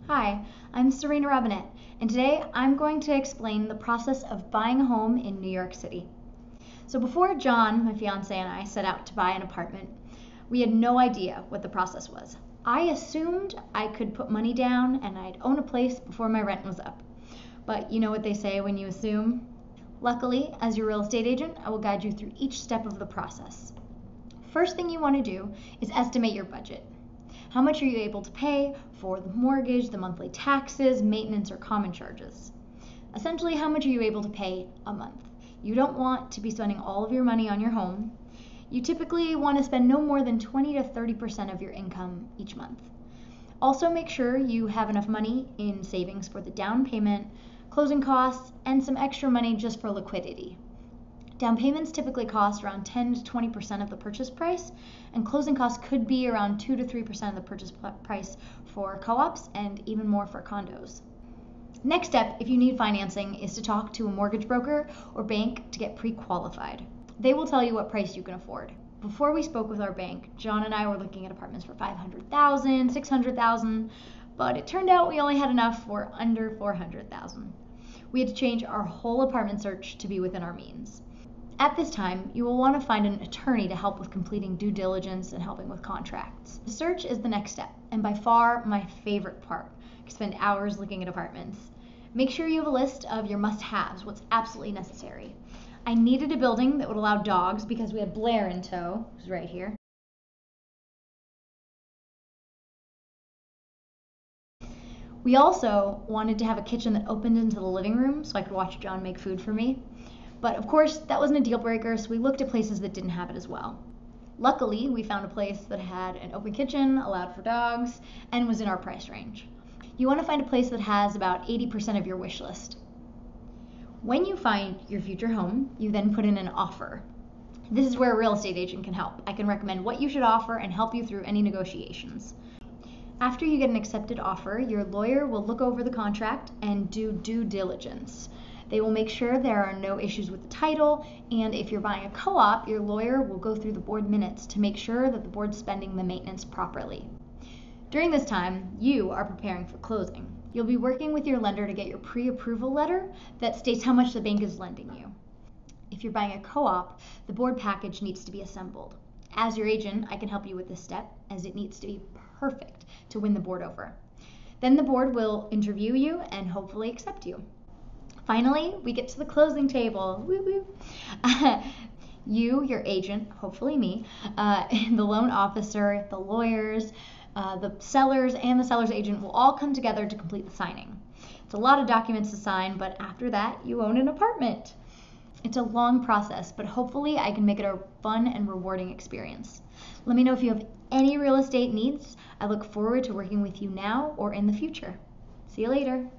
Hi, I'm Serena Robinett, and today I'm going to explain the process of buying a home in New York City. So before John, my fiance, and I set out to buy an apartment, we had no idea what the process was. I assumed I could put money down and I'd own a place before my rent was up. But you know what they say when you assume? Luckily, as your real estate agent, I will guide you through each step of the process. First thing you want to do is estimate your budget. How much are you able to pay for the mortgage, the monthly taxes, maintenance, or common charges? Essentially, how much are you able to pay a month? You don't want to be spending all of your money on your home. You typically want to spend no more than 20 to 30% of your income each month. Also, make sure you have enough money in savings for the down payment, closing costs, and some extra money just for liquidity. Down payments typically cost around 10 to 20% of the purchase price, and closing costs could be around 2 to 3% of the purchase price for co-ops and even more for condos. Next step, if you need financing, is to talk to a mortgage broker or bank to get pre-qualified. They will tell you what price you can afford. Before we spoke with our bank, John and I were looking at apartments for $500,000, $600,000, but it turned out we only had enough for under $400,000. We had to change our whole apartment search to be within our means. At this time, you will want to find an attorney to help with completing due diligence and helping with contracts. The search is the next step, and by far my favorite part. You can spend hours looking at apartments. Make sure you have a list of your must-haves, what's absolutely necessary. I needed a building that would allow dogs because we had BLAIR in tow, which is right here. We also wanted to have a kitchen that opened into the living room so I could watch John make food for me. But of course, that wasn't a deal breaker, so we looked at places that didn't have it as well. Luckily, we found a place that had an open kitchen, allowed for dogs, and was in our price range. You want to find a place that has about 80% of your wish list. When you find your future home, you then put in an offer. This is where a real estate agent can help. I can recommend what you should offer and help you through any negotiations. After you get an accepted offer, your lawyer will look over the contract and do due diligence. They will make sure there are no issues with the title, and if you're buying a co-op, your lawyer will go through the board minutes to make sure that the board's spending the maintenance properly. During this time, you are preparing for closing. You'll be working with your lender to get your pre-approval letter that states how much the bank is lending you. If you're buying a co-op, the board package needs to be assembled. As your agent, I can help you with this step, as it needs to be perfect to win the board over. Then the board will interview you and hopefully accept you. Finally, we get to the closing table. Woo woo. You, your agent, hopefully me, the loan officer, the lawyers, the sellers, and the seller's agent will all come together to complete the signing. It's a lot of documents to sign, but after that, you own an apartment. It's a long process, but hopefully I can make it a fun and rewarding experience. Let me know if you have any real estate needs. I look forward to working with you now or in the future. See you later.